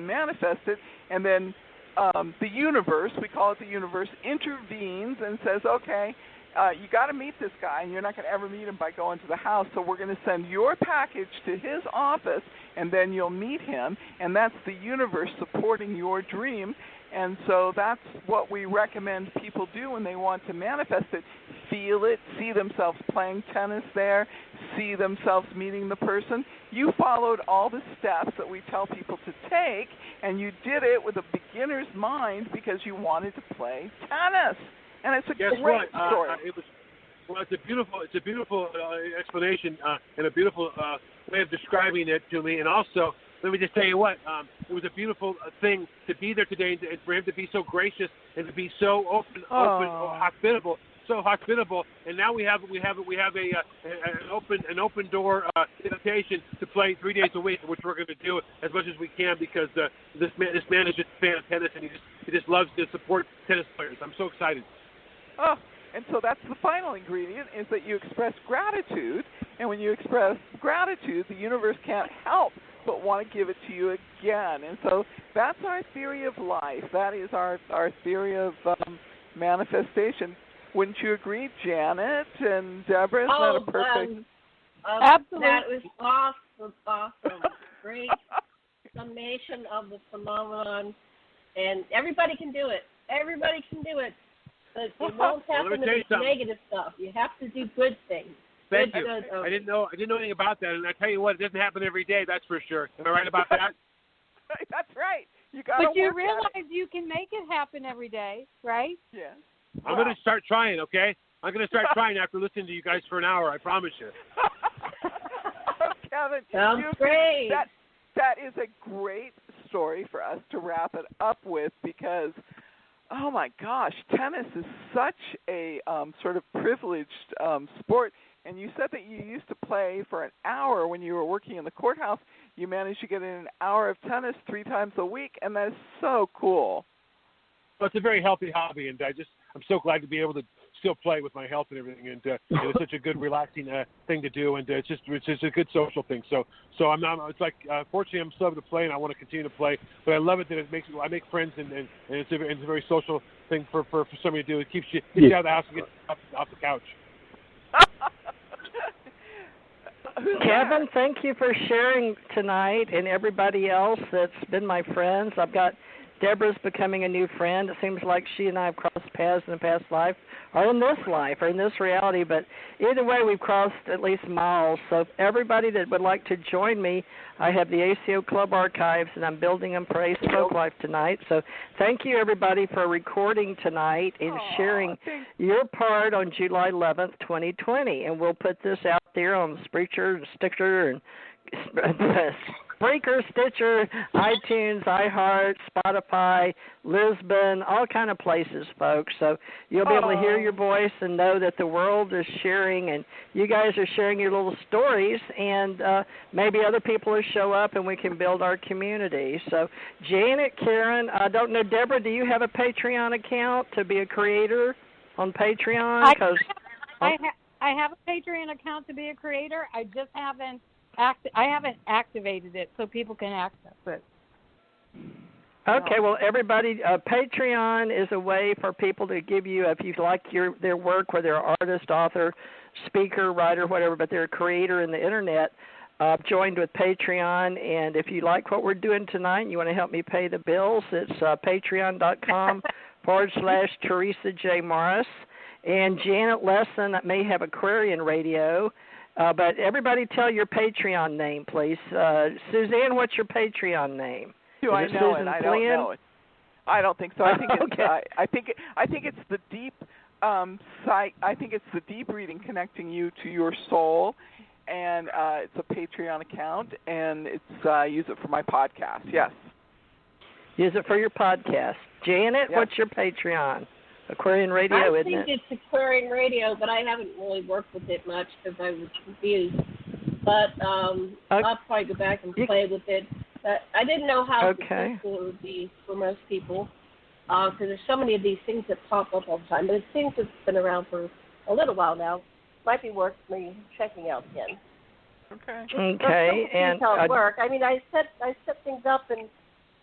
can manifest it, and then the universe, we call it the universe, intervenes and says, okay, you got to meet this guy, and you're not going to ever meet him by going to the house, so we're going to send your package to his office, and then you'll meet him, and that's the universe supporting your dream. And so that's what we recommend people do when they want to manifest it. Feel it, see themselves playing tennis there, see themselves meeting the person. You followed all the steps that we tell people to take, and you did it with a beginner's mind because you wanted to play tennis. And it's a great story. It's a beautiful explanation and a beautiful way of describing it to me. And also, let me just tell you what, it was a beautiful thing to be there today, and for him to be so gracious and to be so open, hospitable, And now we have an open door invitation to play 3 days a week, which we're going to do as much as we can because this man is just a fan of tennis, and he just loves to support tennis players. I'm so excited. Oh, and so that's the final ingredient, is that you express gratitude. And when you express gratitude, the universe can't help but want to give it to you again. And so that's our theory of life. That is our theory of manifestation. Wouldn't you agree, Janet and Debra? Isn't that a perfect... Absolutely. That was awesome. Great summation of the phenomenon. And everybody can do it. But it won't happen to be negative stuff. You have to do good things. Thank you. I didn't know anything about that, and I tell you what, it doesn't happen every day. That's for sure. Am I right about that? That's right. But you realize you can make it happen every day, right? Yeah. I'm going to start trying. Okay, I'm going to start trying after listening to you guys for an hour. I promise you. Kevin, sounds great. That is a great story for us to wrap it up with because. Oh, my gosh, tennis is such a sort of privileged sport. And you said that you used to play for an hour when you were working in the courthouse. You managed to get in an hour of tennis 3 times a week, and that is so cool. Well, it's a very healthy hobby, and I'm so glad to be able to still play with my health and everything. And it's such a good, relaxing thing to do, and it's just a good social thing. So I'm not. It's like fortunately I'm still able to play, and I want to continue to play. But I love it that I make friends, and it's a very social thing for somebody to do. It keeps you out of the house and gets off the couch. Kevin, thank you for sharing tonight, and everybody else that's been my friends. I've got Debra's becoming a new friend. It seems like she and I have crossed paths in the past life, or in this life, or in this reality. But either way, we've crossed at least miles. So if everybody that would like to join me, I have the ACO Club archives, and I'm building them for Ace Folklife tonight. So thank you, everybody, for recording tonight and sharing your part on July 11th, 2020. And we'll put this out there on Spreaker and Stitcher and Breaker, Stitcher, iTunes, iHeart, Spotify, Lisbon, all kind of places, folks. So you'll be able to hear your voice and know that the world is sharing, and you guys are sharing your little stories, and maybe other people will show up and we can build our community. So Janet, Karen, I don't know, Debra, do you have a Patreon account to be a creator on Patreon? I have a Patreon account to be a creator. I just haven't activated it so people can access it. Okay, well, everybody, Patreon is a way for people to give you, if you like their work, whether they're artist, author, speaker, writer, whatever, but they're a creator in the Internet, joined with Patreon. And if you like what we're doing tonight and you want to help me pay the bills, it's patreon.com/Theresa J Morris. And Janet Lesson may have Aquarian Radio. But everybody tell your Patreon name, please. Suzanne, what's your Patreon name? Do I know it? I don't know it. I don't think so. I think it's I think it's the deep site. I think it's the deep reading connecting you to your soul, and it's a Patreon account, and it's use it for my podcast. Yes. Use it for your podcast. Janet, what's your Patreon? Aquarian Radio, isn't it? I think it's Aquarian Radio, but I haven't really worked with it much because I was confused. But I'll probably go back and play with it. But I didn't know how successful it would be for most people because there's so many of these things that pop up all the time. But it seems to have been around for a little while now. Might be worth me checking out again. Okay. Okay. And how it works. I mean, I set things up and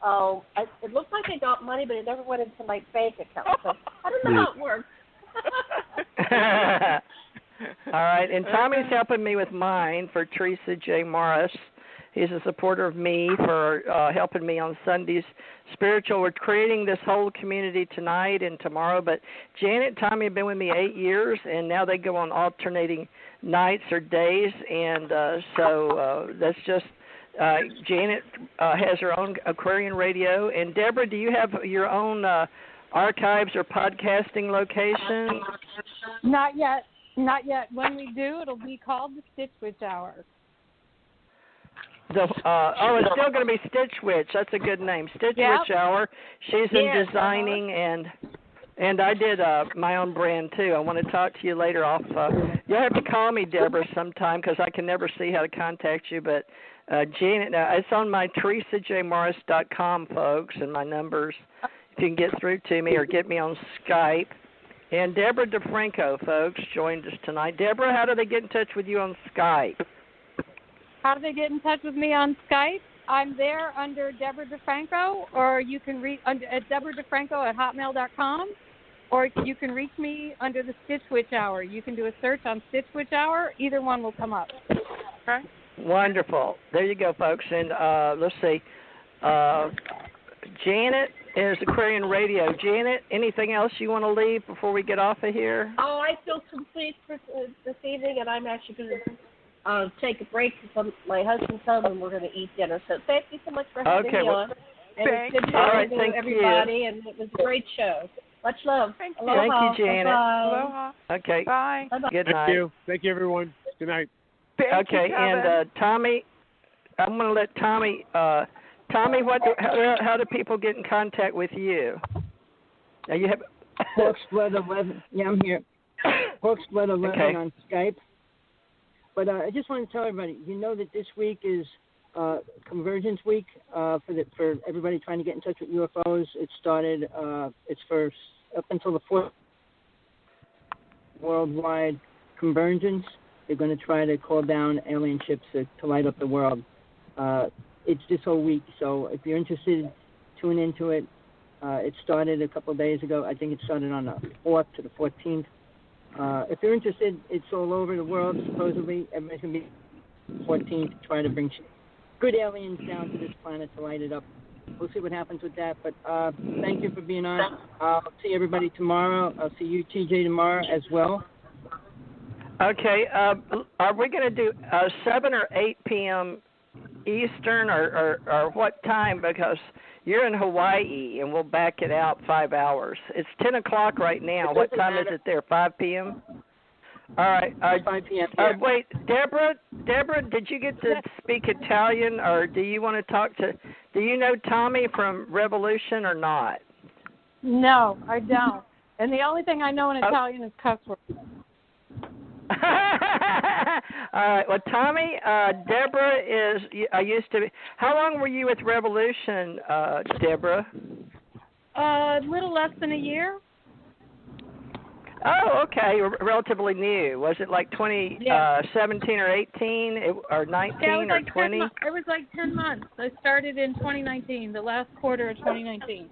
it looked like I got money, but it never went into my bank account. So I don't know how it works. All right, and Tommy's helping me with mine for Theresa J Morris. He's a supporter of me for helping me on Sundays spiritual. We're creating this whole community tonight and tomorrow, but Janet and Tommy have been with me 8 years, and now they go on alternating nights or days, and so that's just Janet has her own Aquarian Radio. And Debra, do you have your own archives or podcasting location? Not yet. Not yet. When we do, it'll be called the Stitch Witch Hour. It's still going to be Stitch Witch. That's a good name. Stitch Witch Hour. She's in designing, and I did my own brand, too. I want to talk to you later off. You'll have to call me, Debra, sometime, because I can never see how to contact you. But Janet, it's on my TheresaJMorris.com, folks, and my numbers, if you can get through to me or get me on Skype. And Debra DeFranco, folks, joined us tonight. Debra, how do they get in touch with you on Skype? How do they get in touch with me on Skype? I'm there under Debra DeFranco, or you can reach at DebraDeFranco@hotmail.com, or you can reach me under the Stitch Witch Hour. You can do a search on Stitch Witch Hour. Either one will come up. Okay. Wonderful. There you go, folks. And let's see. Janet is Aquarian Radio. Janet, anything else you want to leave before we get off of here? Oh, I feel complete for this evening, and I'm actually going to take a break because my husband's home and we're going to eat dinner. So thank you so much for having me on. And it's good talking to everybody, and it was a great show. Much love. Thank Aloha. you, Janet. Bye-bye. Aloha. Okay. Bye. Good night. Thank you. Thank you, everyone. Good night. Thank you, and Tommy, I'm going to let Tommy. Tommy, how do people get in contact with you? Now you have Hawksblood 11. Yeah, I'm here. Hawksblood 11 on Skype. But I just want to tell everybody, you know that this week is Convergence Week for everybody trying to get in touch with UFOs. It started. It's for up until the 4th worldwide convergence. They're going to try to call down alien ships to light up the world. It's this whole week, so if you're interested, tune into it. It started a couple of days ago. I think it started on the 4th to the 14th. If you're interested, it's all over the world, supposedly. Everybody's going to be 14th to try to bring good aliens down to this planet to light it up. We'll see what happens with that. But thank you for being on. I'll see everybody tomorrow. I'll see you, TJ, tomorrow as well. Okay. Are we going to do 7 or 8 p.m. Eastern or what time? Because you're in Hawaii, and we'll back it out 5 hours. It's 10 o'clock right now. What time is it there, 5 p.m.? All right. 5 p.m. Wait, Debra, did you get to speak Italian, or do you want to talk to – do you know Tommy from Revolution or not? No, I don't. And the only thing I know in Italian is cuss words. All right. Well, Tommy, Debra is. I used to. How long were you with Revolution, Debra? A little less than a year. Oh, okay. Relatively new. Was it like 2017 or 18 or 19 or 20? It was like 10 months. I started in 2019, the last quarter of 2019.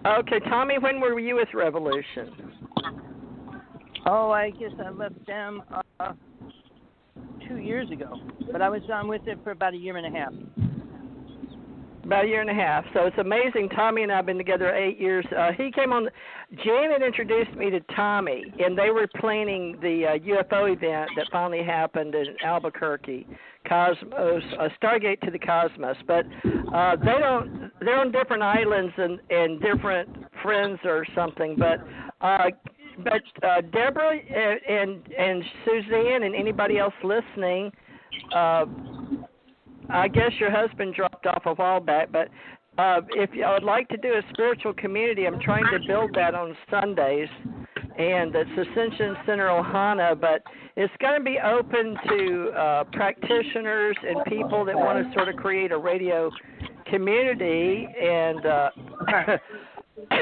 Okay, Tommy, when were you with Revolution? Oh, I guess I left them 2 years ago. But I was on with it for about a year and a half. About a year and a half. So it's amazing. Tommy and I have been together 8 years. He came on. Janet introduced me to Tommy, and they were planning the UFO event that finally happened in Albuquerque, Cosmos, Stargate to the Cosmos. But they're on different islands and different friends or something. But Debra and Suzanne and anybody else listening, I guess your husband dropped off a while back, but if I would like to do a spiritual community, I'm trying to build that on Sundays, and it's Ascension Center, Ohana, but it's going to be open to practitioners and people that want to sort of create a radio community, and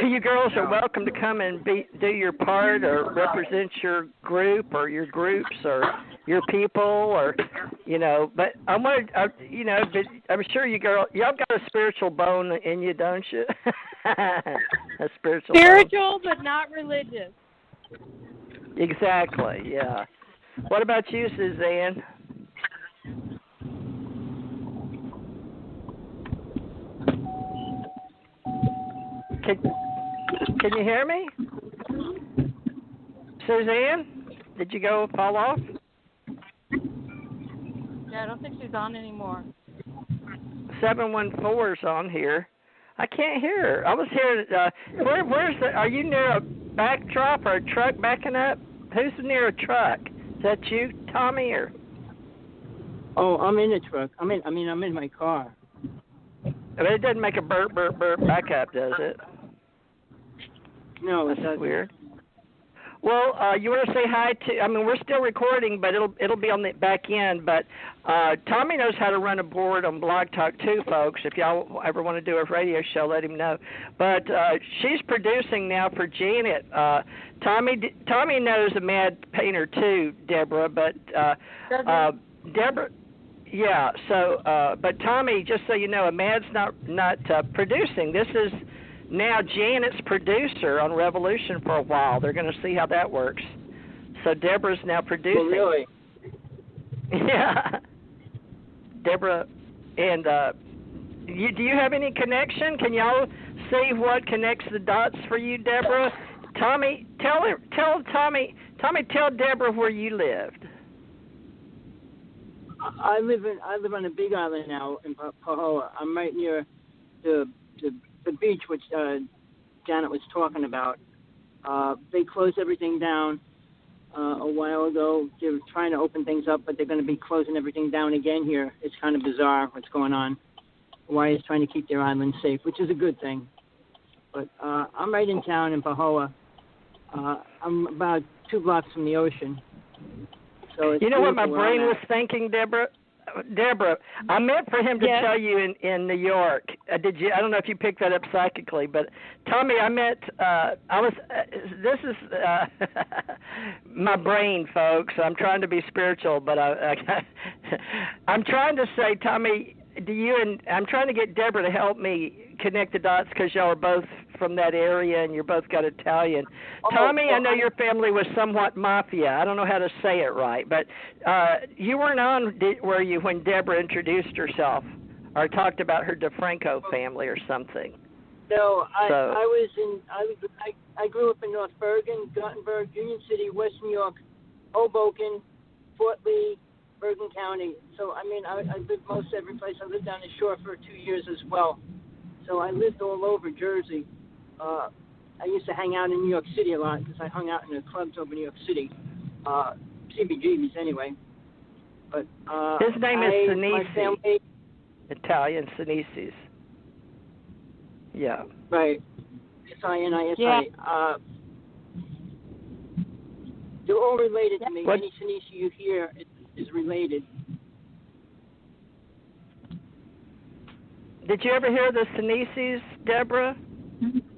you girls are welcome to come and do your part or represent your group or your groups or your people or But I wanted, but I'm sure y'all got a spiritual bone in you, don't you? A spiritual bone. But not religious. Exactly, yeah. What about you, Suzanne? Can you hear me? Suzanne? Did you fall off? Yeah, I don't think she's on anymore. 714's on here. I can't hear her. I was hearing. Are you near a backdrop or a truck backing up? Who's near a truck? Is that you, Tommy, or? Oh, I'm in a truck. I'm in my car. But it doesn't make a burp back up, does it? No, it That's doesn't. Weird. Well, you want to say hi to? We're still recording, but it'll be on the back end. But Tommy knows how to run a board on Blog Talk too, folks. If y'all ever want to do a radio show, let him know. But she's producing now for Janet. Tommy knows a mad painter too, Debra. But Debra, yeah. So, but Tommy, just so you know, a mad's not producing. This is now Janet's producer on Revolution for a while. You're going to see how that works. So Debra's now producing. Oh, really? Yeah. Debra, and do you have any connection? Can y'all see what connects the dots for you, Debra? Tommy, tell Debra where you lived. I live on a big island now in Pahoa. I'm right near the beach, which Janet was talking about. They closed everything down a while ago. They were trying to open things up, but they're going to be closing everything down again here. It's kind of bizarre what's going on. Hawaii is trying to keep their island safe, which is a good thing. But I'm right in town in Pahoa. I'm about 2 blocks from the ocean. So it's what my brain was thinking, Debra? I meant for him to tell you in New York. Did you? I don't know if you picked that up psychically, but Tommy, I meant this is my brain, folks. I'm trying to be spiritual, but I'm trying to say, Tommy, I'm trying to get Debra to help me connect the dots because y'all are both from that area and you're both got Italian. Tommy, I know your family was somewhat mafia. I don't know how to say it right, but you weren't on, were you, when Debra introduced herself or talked about her DeFranco family or something? No, I grew up in North Bergen, Gothenburg, Union City, West New York, Hoboken, Fort Lee, Bergen County. So, I lived most every place. I lived down the shore for 2 years as well. So I lived all over Jersey. I used to hang out in New York City a lot because I hung out in the clubs over New York City. CBGBs anyway. But his name is Sinisi. Family, Italian Sinisis. Yeah. Right. S-I-N-I-S-I. Yeah. They're all related to me. What? Any Sinisi you hear is related. Did you ever hear the Sinisis, Debra?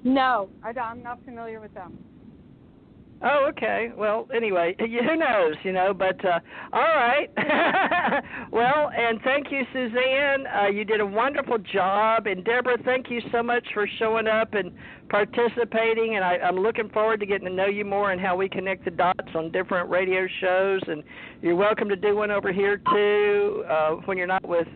No, I'm not familiar with them. Oh, okay. Well, anyway, who knows, but all right. Well, and thank you, Suzanne. You did a wonderful job. And Debra, thank you so much for showing up and participating. And I'm looking forward to getting to know you more and how we connect the dots on different radio shows. And you're welcome to do one over here, too, when you're not with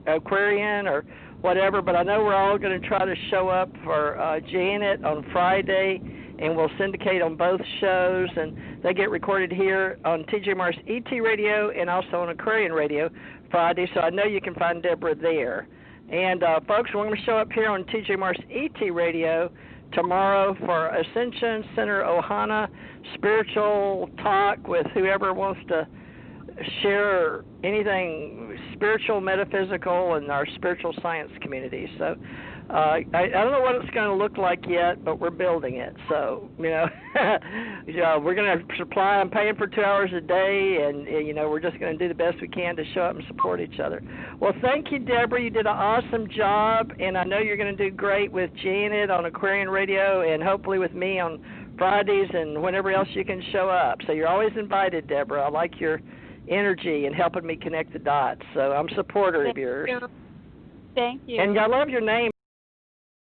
Aquarian or whatever. But I know we're all going to try to show up for Janet on Friday. And we'll syndicate on both shows, and they get recorded here on TJ Morris ET Radio and also on Aquarian Radio Friday, so I know you can find Debra there. And, folks, we're going to show up here on TJ Morris ET Radio tomorrow for Ascension Center Ohana, spiritual talk with whoever wants to share anything spiritual, metaphysical, and our spiritual science community. So I don't know what it's going to look like yet, but we're building it. So, we're going to supply. I'm paying for 2 hours a day, and we're just going to do the best we can to show up and support each other. Well, thank you, Debra. You did an awesome job, and I know you're going to do great with Janet on Aquarian Radio and hopefully with me on Fridays and whenever else you can show up. So you're always invited, Debra. I like your energy and helping me connect the dots. So I'm a supporter of yours. Thank you. And I love your name.